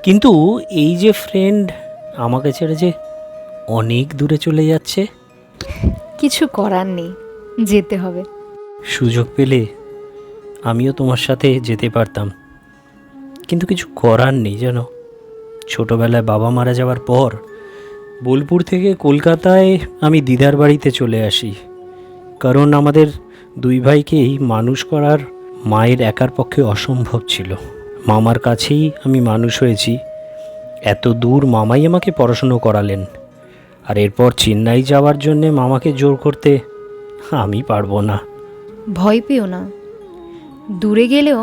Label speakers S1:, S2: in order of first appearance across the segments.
S1: কিন্তু এই যে ফ্রেন্ড আমাকে ছেড়ে যে অনেক দূরে চলে যাচ্ছে,
S2: কিছু করার নেই, যেতে হবে।
S1: সুযোগ পেলে আমিও তোমার সাথে যেতে পারতাম, কিন্তু কিছু করার নেই জানো। ছোটোবেলায় বাবা মারা যাওয়ার পর বোলপুর থেকে কলকাতায় আমি দিদার বাড়িতে চলে আসি, কারণ আমাদের দুই ভাইকেই মানুষ করার মায়ের একার পক্ষে অসম্ভব ছিল। মামার কাছেই আমি মানুষ হয়েছি, এত দূর মামাই আমাকে পড়াশুনো করালেন। আর এরপর চেন্নাই যাওয়ার জন্যে মামাকে জোর করতে আমি পারবো না।
S2: ভয় পেও না, দূরে গেলেও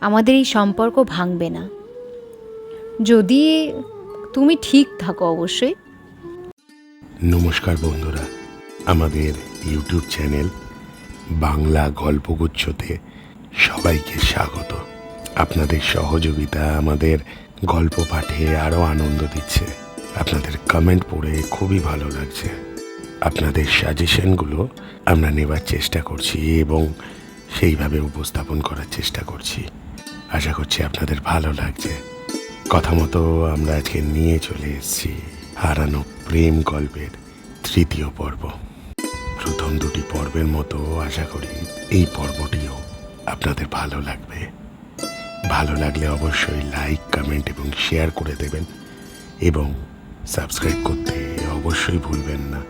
S2: আমাদের এই সম্পর্ক ভাঙবে না, যদি তুমি ঠিক থাকো অবশ্যই।
S3: নমস্কার বন্ধুরা, আমাদের ইউটিউব চ্যানেল বাংলা গল্পগুচ্ছতে সবাইকে স্বাগত। আপনাদের সহযোগিতা আমাদের গল্প পাঠে আরও আনন্দ দিচ্ছে। আপনাদের কমেন্ট পড়ে খুবই ভালো লাগছে। আপনাদের সাজেশনগুলো আমরা নেবার চেষ্টা করছি এবং সেইভাবে উপস্থাপন করার চেষ্টা করছি। আশা করছি আপনাদের ভালো লাগছে। কথা মতো আমরা আজকে নিয়ে চলে এসেছি হারানো প্রেম গল্পের তৃতীয় পর্ব। প্রথম দুটি পর্বের মতো আশা করি এই পর্বটিও আপনাদের ভালো লাগবে। ভালো লাগলে অবশ্যই লাইক, কমেন্ট এবং শেয়ার করে দেবেন এবং সাবস্ক্রাইব করতে অবশ্যই ভুলবেন না।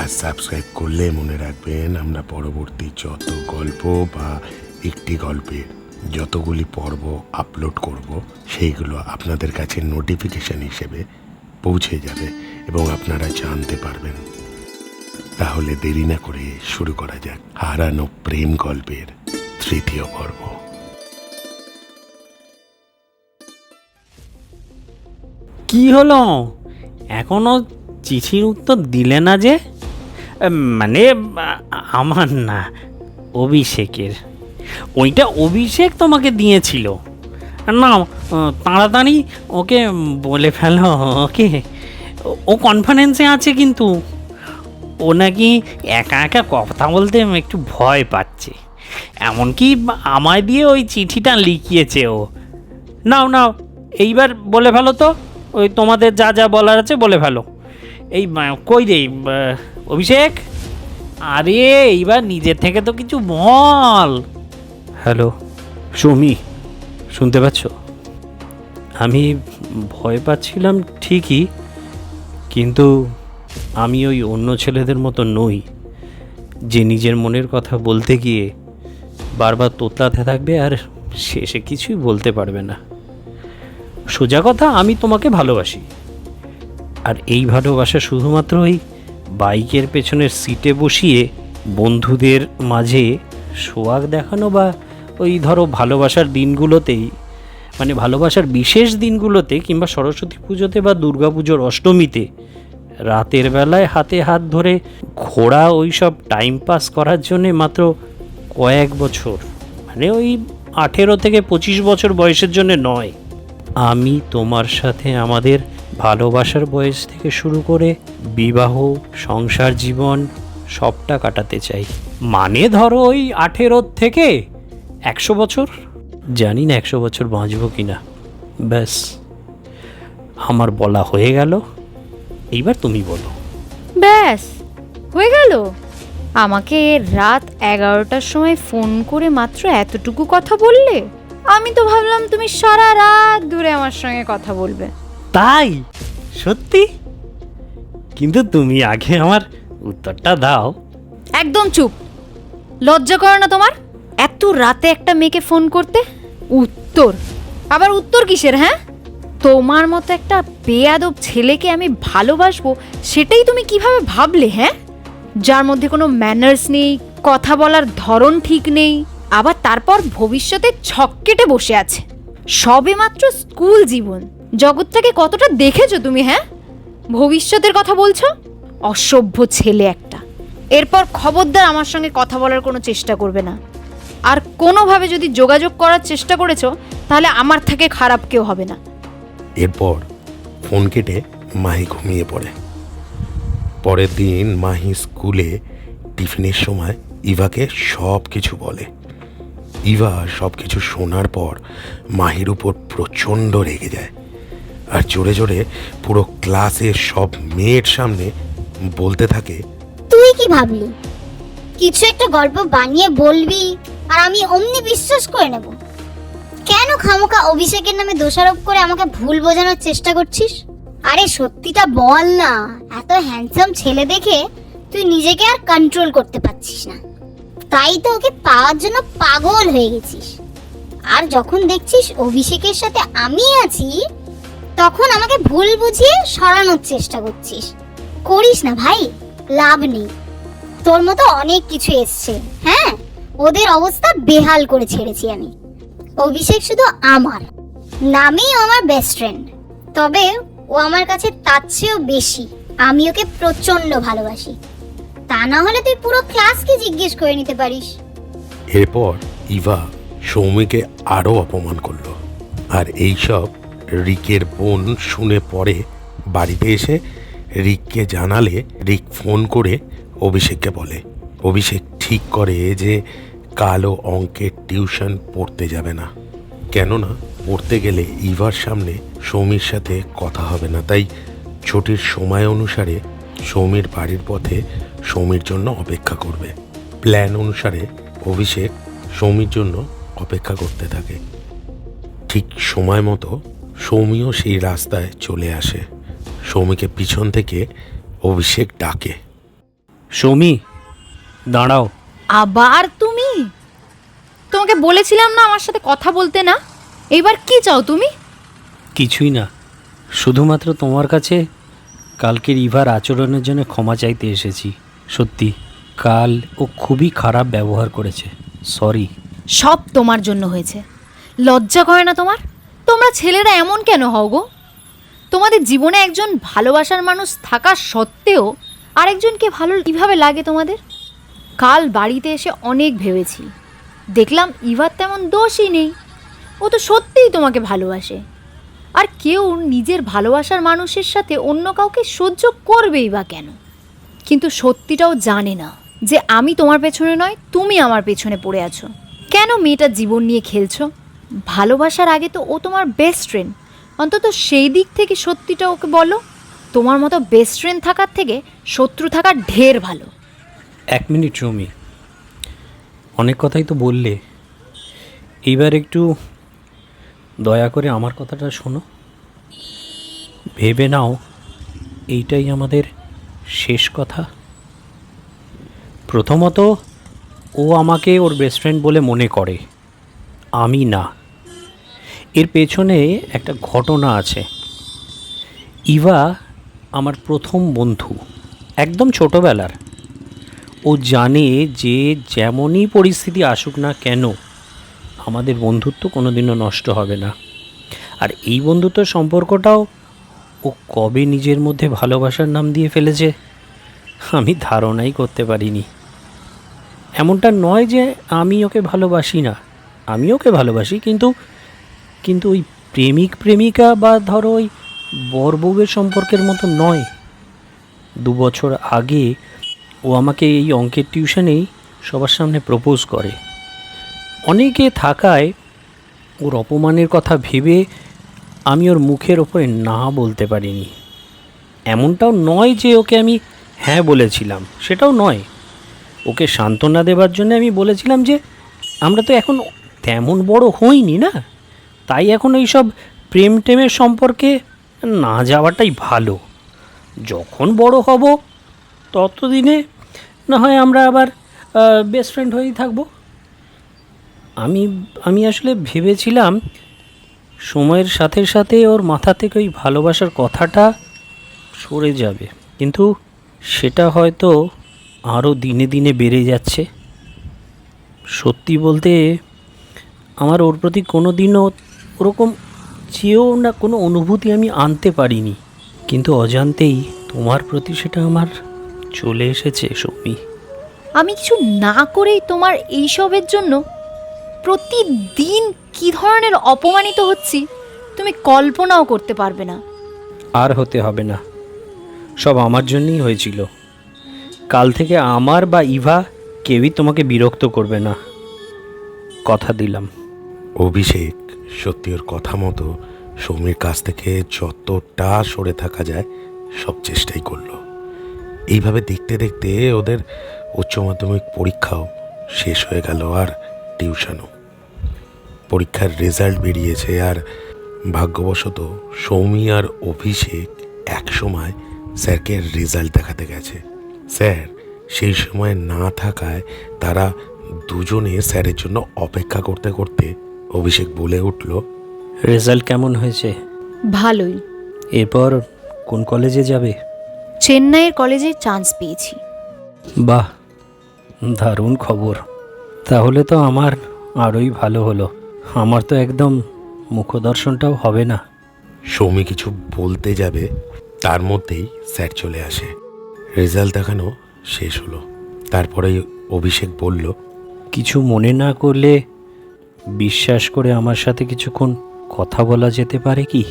S3: আর সাবস্ক্রাইব করলে মনে রাখবেন, আমরা পরবর্তী যত গল্প বা একটি গল্পের যতগুলি পর্ব আপলোড করব সেইগুলো আপনাদের কাছে নোটিফিকেশন হিসেবে পৌঁছে যাবে এবং আপনারা জানতে পারবেন। তাহলে দেরি না করে শুরু করা যাক হারানো প্রেম গল্পের তৃতীয় পর্ব।
S1: কি হলো, এখনো চিঠির উত্তর দিলে না যে? মানে আমার না, অভিষেকের। ওইটা অভিষেক তোমাকে দিয়েছিল না? তাড়াতাড়ি ওকে বলে ফেলো। ওকে, ও কনফারেন্সে আছে, কিন্তু ও নাকি একা একা কথা বলতে একটু ভয় পাচ্ছে। এমনকি আমায় দিয়ে ওই চিঠিটা লিখিয়েছে ও। নাও নাও, এইবার বলে ফেলো তো, ওই তোমাদের যা যা বলার আছে বলে ফেলো। এই কই রে অভিষেক, আরে এইবার নিজের থেকে তো কিছু বল। হ্যালো সৌমি, শুনতে পাচ্ছ? আমি ভয় পাচ্ছিলাম ঠিকই, কিন্তু আমি ওই অন্য ছেলেদের মতো নই যে নিজের মনের কথা বলতে গিয়ে বারবার তোতলাতে থাকবে আর শেষে কিছুই বলতে পারবে না। সোজা কথা, আমি তোমাকে ভালোবাসি। আর এই ভালোবাসা শুধুমাত্র ওই বাইকের পেছনের সিটে বসিয়ে বন্ধুদের মাঝে সোয়াগ দেখানো বা ওই ধরো ভালোবাসার দিনগুলোতেই, মানে ভালোবাসার বিশেষ দিনগুলোতে কিংবা সরস্বতী পুজোতে বা দুর্গা পুজোর অষ্টমীতে রাতের বেলায় হাতে হাত ধরে ঘোরা ওই সব টাইম পাস করার জন্যে মাত্র কয়েক বছর, মানে ওই 18 থেকে 25 বছর বয়সের জন্য নয়। আমি তোমার সাথে আমাদের ভালোবাসার বয়স থেকে শুরু করে বিবাহ, সংসার জীবন সবটা কাটাতে চাই। মানে ধরো ওই 18 থেকে 100 বছর। জানি না 100 বছর বাঁচব কিনা। ব্যাস, আমার বলা হয়ে গেল, এইবার তুমি বলো।
S2: ব্যাস হয়ে গেল? আমাকে রাত 11টার সময় ফোন করে মাত্র এতটুকু কথা বললে? আমি তো ভাবলাম তুমি সারা রাত ধরে আমার সঙ্গে কথা বলবে।
S1: তাই? সত্যি? কিন্তু তুমি আগে আমার উত্তরটা দাও।
S2: একদম চুপ! লজ্জা করো না তোমার এত রাতে একটা মেয়েকে ফোন করতে? উত্তর? আবার উত্তর কিসের? হ্যাঁ, তোমার মতো একটা বেয়াদব ছেলেকে আমি ভালোবাসবো সেটাই তুমি কিভাবে ভাবলে? হ্যাঁ, যার মধ্যে কোনো ম্যানার্স নেই, কথা বলার ধরন ঠিক নেই, আবার তারপর ভবিষ্যতে ছক কেটে বসে আছে। সবে মাত্র স্কুল জীবন, জগৎটাকে কতটা দেখেছো তুমি? হ্যাঁ, ভবিষ্যতের কথা বলছো? অসভ্য ছেলে একটা। এরপর খবরদার আমার সঙ্গে কথা বলার কোনো চেষ্টা করবে না। আর কোনোভাবে যদি যোগাযোগ করার চেষ্টা করেছো তাহলে আমার থেকে খারাপ কেউ হবে না।
S3: এরপর ফোন কেটে মাহি ঘুমিয়ে পড়ে। পরের দিন মাহি স্কুলে টিফিনের সময় ইভাকে সব কিছু বলে। ইভা সব কিছু শোনার পর মাহির উপর প্রচণ্ড রেগে যায় আর জোরে জোরে পুরো ক্লাসের সব মেয়ের সামনে বলতে থাকে,
S4: তুই কি ভাবলি কিছু একটা গল্প বানিয়ে বলবি আর আমি অমনি বিশ্বাস করে নেব? কেন খামোকা অভিষেকের নামে দোষারোপ করে আমাকে ভুল বোঝানোর চেষ্টা করছিস? আরে সত্যিটা বল না, এত হ্যান্ডসাম ছেলে দেখে তুই নিজেকে আর কন্ট্রোল করতে পারছিস না, তাই তো ওকে পাওয়ার জন্য পাগল হয়ে গেছিস। আর যখন দেখছিস অভিষেকের সাথে আমি আছি, তখন আমাকে ভুল বুঝিয়ে সরানোর চেষ্টা করছিস। করিস না ভাই, লাভ নেই। তোর মতো অনেক কিছু এসছে, হ্যাঁ, ওদের অবস্থা বেহাল করে ছেড়েছি আমি। অভিষেক শুধু আমার নামেই আমার বেস্ট ফ্রেন্ড, তবে ও আমার কাছে তার চেয়েও বেশি। আমি ওকে প্রচন্ড ভালোবাসি, তা না হলে তুই পুরো ক্লাসকে জিজ্ঞেস করে নিতে পারিস।
S3: এরপর ইভা সৌমিকে আরও অপমান করলো। আর এইসব রিকের বোন শুনে পরে বাড়িতে এসে রিককে জানালে রিক ফোন করে অভিষেককে বলে। অভিষেক ঠিক করে যে কালও অঙ্কের টিউশন পড়তে যাবে না, কেননা পড়তে গেলে ইভার সামনে সৌমির সাথে কথা হবে না। তাই ছুটির সময় অনুসারে সৌমির বাড়ির পথে সৌমির জন্য অপেক্ষা করবে। প্ল্যান অনুসারে অভিষেক সৌমির জন্য অপেক্ষা করতে থাকে। ঠিক সময় মতো সৌমিও সেই রাস্তায় চলে আসে। সৌমিকে পিছন থেকে অভিষেক ডাকে,
S1: সৌমি দাঁড়াও।
S2: আবার তুমি? তোমাকে বলেছিলাম না আমার সাথে কথা বলতে না। এবার কি চাও তুমি?
S1: কিছুই না, শুধুমাত্র তোমার কাছে কালকের ইভার আচরণের জন্য ক্ষমা চাইতে এসেছি। সত্যি কাল ও খুবই খারাপ ব্যবহার করেছে, সরি।
S2: সব তোমার জন্য হয়েছে। লজ্জা করে না তোমার? তোমরা ছেলেরা এমন কেন হও গো? তোমাদের জীবনে একজন ভালোবাসার মানুষ থাকা সত্ত্বেও আরেকজনকে ভালো কীভাবে লাগে তোমাদের? কাল বাড়িতে এসে অনেক ভেবেছি, দেখলাম ইভার তেমন দোষই নেই। ও তো সত্যিই তোমাকে ভালোবাসে। আর কেউ নিজের ভালোবাসার মানুষের সাথে অন্য কাউকে সহ্য করবেই বা কেন? কিন্তু সত্যিটাও জানে না যে আমি তোমার পেছনে নয়, তুমি আমার পেছনে পড়ে আছো। কেন মেয়েটার জীবন নিয়ে খেলছো? ভালোবাসার আগে তো ও তোমার বেস্ট ফ্রেন্ড, অন্তত সেই দিক থেকে সত্যিটা ওকে বলো। তোমার মতো বেস্ট ফ্রেন্ড থাকার থেকে শত্রু থাকা ঢের ভালো।
S1: 1 মিনিট সৌমি, অনেক কথাই তো বললে, এইবার একটু দয়া করে আমার কথাটা শোনো। ভেবে নাও এইটাই আমাদের শেষ কথা। প্রথমত, ও আমাকে ওর বেস্ট ফ্রেন্ড বলে মনে করে, আমি না। এর পেছনে একটা ঘটনা আছে। ইভা আমার প্রথম বন্ধু, একদম ছোটোবেলার। ও জানে যে যেমনই পরিস্থিতি আসুক না কেন আমাদের বন্ধুত্ব কোনোদিনও নষ্ট হবে না। আর এই বন্ধুত্ব সম্পর্কটাও ও কবে নিজের মধ্যে ভালোবাসার নাম দিয়ে ফেলেছে আমি ধারণাই করতে পারিনি। এমনটা নয় যে আমি ওকে ভালোবাসি না, আমি ওকে ভালোবাসি, কিন্তু ওই প্রেমিক প্রেমিকা বা ধরো ওই বর বউয়ের সম্পর্কের মতো নয়। 2 বছর আগে ও আমাকে এই অঙ্কের টিউশনেই সবার সামনে প্রপোজ করে। অনেকে থাকায় ওর অপমানের কথা ভেবে আমি ওর মুখের ওপরে না বলতে পারিনি। এমনটাও নয় যে ওকে আমি হ্যাঁ বলেছিলাম, সেটাও নয়। ওকে সান্ত্বনা দেবার জন্য আমি বলেছিলাম যে আমরা তো এখন তেমন বড় হইনি না, তাই এখন এইসব প্রেম টেমের সম্পর্কে না যাওয়াটাই ভালো। যখন বড় হব ততদিনে না হয় আমরা আবার বেস্ট ফ্রেন্ড হয়েই থাকবো। আমি আসলে ভেবেছিলাম সময়ের সাথে সাথে ওর মাথা থেকে ওই ভালোবাসার কথাটা সরে যাবে, কিন্তু সেটা হয়তো আরও দিনে দিনে বেড়ে যাচ্ছে। সত্যি বলতে আমার ওর প্রতি কোনো দিনও ওরকম চেয়েও না কোনো অনুভূতি আমি আনতে পারিনি, কিন্তু অজান্তেই তোমার প্রতি সেটা আমার চলে এসেছে সৌমি।
S2: আমি কিছু না করেই তোমার এইসবের জন্য প্রতিদিন কী ধরনের অপমানিত হচ্ছি তুমি কল্পনাও করতে পারবে না।
S1: আর হতে হবে না, সব আমার জন্যই হয়েছিল। কাল থেকে আমার বা ইভা কেউই তোমাকে বিরক্ত করবে না, কথা দিলাম।
S3: অভিষেক সত্যি ওর কথা মতো সৌমির কাছ থেকে যতটা সরে থাকা যায় সব চেষ্টাই করলো। এইভাবে দেখতে দেখতে ওদের উচ্চ মাধ্যমিক পরীক্ষাও শেষ হয়ে গেল, আর টিউশনও। পরীক্ষার রেজাল্ট বেরিয়েছে, আর ভাগ্যবশত সৌমি আর অভিষেক একসময় স্যারকে রেজাল্ট দেখাতে গেছে। স্যার সেই সময় না থাকায় তারা দুজনে স্যারের জন্য অপেক্ষা করতে করতে অভিষেক বলে উঠল,
S1: রেজাল্ট কেমন হয়েছে?
S2: ভালোই।
S1: এরপর কোন কলেজে যাবে?
S2: চেন্নাইয়ের কলেজে চান্স পেয়েছি।
S1: বাহ, দারুণ খবর। তাহলে তো আমার আরোই ভালো হলো। আমার তো একদম মুখদর্শনটাও হবে না।
S3: সৌমি কিছু বলতে যাবে, তার মধ্যেই স্যার চলে আসে। রেজাল্ট দেখানো শেষ হলো। তারপরেই অভিষেক বলল,
S1: কিছু মনে না করলে বিশ্বাস করে আমার সাথে কিছুক্ষণ কথা বলা যেতে পারে কি?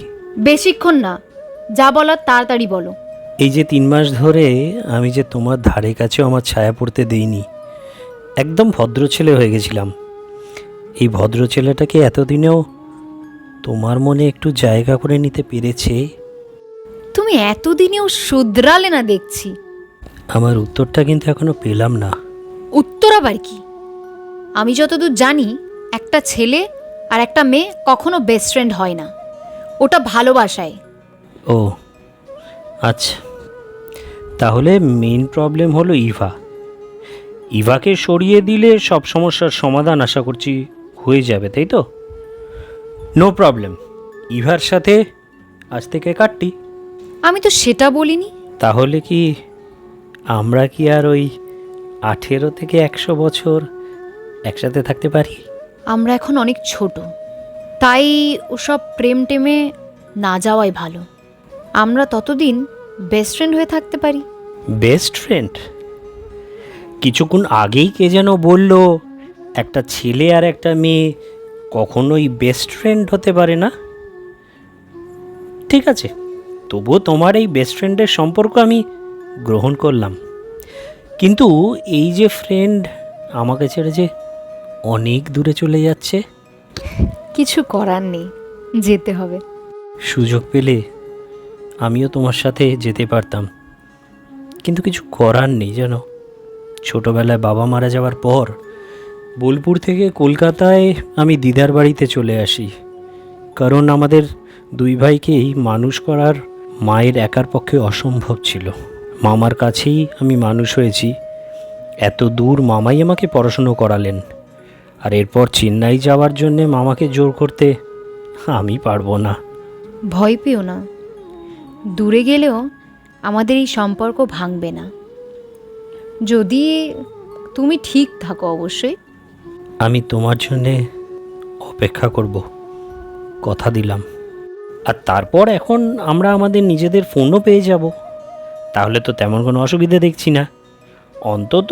S2: বেশিক্ষণ না, যা বলার তাড়াতাড়ি বলো।
S1: এই যে 3 মাস ধরে আমি যে তোমার ধারে কাছেও আমার ছায়া পড়তে দেইনি, একদম ভদ্র ছেলে হয়ে গেছিলাম। এই ভদ্র ছেলেটাকে এতদিনেও তোমার মনে একটু জায়গা করে নিতে পেরেছে?
S2: তুমি এতদিনেও শুধরালে না দেখছি।
S1: আমার উত্তরটা কিন্তু এখনো পেলাম না।
S2: উত্তর আবার কি? আমি যতদূর জানি একটা ছেলে আর একটা মেয়ে কখনো বেস্ট ফ্রেন্ড হয় না, ওটা ভালোবাসায়।
S1: ও আচ্ছা, তাহলে মেইন প্রবলেম হলো ইভাকে সরিয়ে দিলে সব সমস্যার সমাধান আশা করছি হয়ে যাবে, তাই তো? নো প্রবলেম, ইভার সাথে আজ থেকে কাটটি।
S2: আমি তো সেটা বলিনি।
S1: তাহলে কি আমরা কি আর ওই 18 থেকে 100 বছর একসাথে থাকতে পারি?
S2: আমরা এখন অনেক ছোট, তাই ওসব প্রেম টেমে না যাওয়াই ভালো। আমরা ততদিন বেস্ট ফ্রেন্ড হয়ে থাকতে পারি।
S1: Best friend? কিছুক্ষণ আগেই কে যেন বলল একটা ছেলে আর একটা মেয়ে কখনোই বেস্ট ফ্রেন্ড হতে পারে না। ঠিক আছে, তবুও তোমার এই বেস্ট ফ্রেন্ডের সম্পর্ক আমি গ্রহণ করলাম। কিন্তু এই যে ফ্রেন্ড আমাকে ছেড়ে যে অনেক দূরে চলে যাচ্ছে,
S2: কিছু করার নেই, যেতে হবে।
S1: সুযোগ পেলে আমিও তোমার সাথে যেতে পারতাম, কিন্তু কিছু করার নেই। যেন ছোটোবেলায় বাবা মারা যাওয়ার পর বোলপুর থেকে কলকাতায় আমি দিদার বাড়িতে চলে আসি, কারণ আমাদের 2 ভাইকেই মানুষ করার মায়ের একার পক্ষে অসম্ভব ছিল। মামার কাছেই আমি মানুষ হয়েছি, এত দূর মামাই আমাকে পড়াশুনো করালেন। আর এরপর চেন্নাই যাওয়ার জন্যে মামাকে জোর করতে আমি পারবো না।
S2: ভয় পেও না, দূরে গেলেও আমাদের এই সম্পর্ক ভাঙবে না, যদি তুমি ঠিক থাকো অবশ্যই।
S1: আমি তোমার জন্যে অপেক্ষা করব, কথা দিলাম। আর তারপর এখন আমরা আমাদের নিজেদের ফোনও পেয়ে যাব, তাহলে তো তেমন কোনো অসুবিধা দেখছি না। অন্তত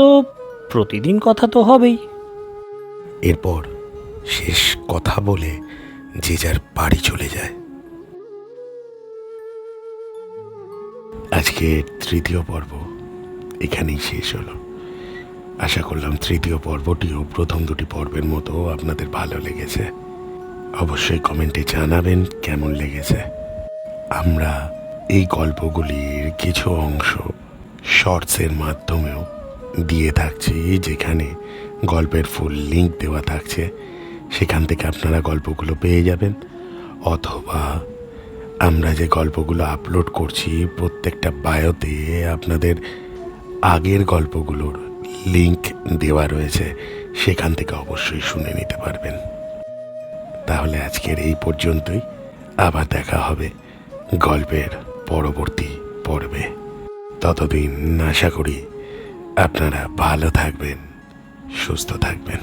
S1: প্রতিদিন কথা তো হবেই।
S3: এরপর শেষ কথা বলে যে যার বাড়ি চলে যায়। আজকে 3য় পর্ব এখানেই শেষ হলো। আশা করলাম 3য় পর্বটিও প্রথম 2টি পর্বের মতো আপনাদের ভালো লেগেছে। অবশ্যই কমেন্টে জানাবেন কেমন লেগেছে। আমরা এই গল্পগুলির কিছু অংশ শর্টসের মাধ্যমেও দিয়ে থাকছি, যেখানে গল্পের ফুল লিংক দেওয়া থাকছে, সেখান থেকে আপনারা গল্পগুলো পেয়ে যাবেন। অথবা আমরা যে গল্পগুলো আপলোড করছি প্রত্যেকটা বায়োতে আপনাদের আগের গল্পগুলোর লিংক দেওয়া রয়েছে, সেখান থেকে অবশ্যই শুনে নিতে পারবেন। তাহলে আজকের এই পর্যন্তই, আবার দেখা হবে গল্পের পরবর্তী পর্বে। ততদিন আশা করি আপনারা ভালো থাকবেন, সুস্থ থাকবেন।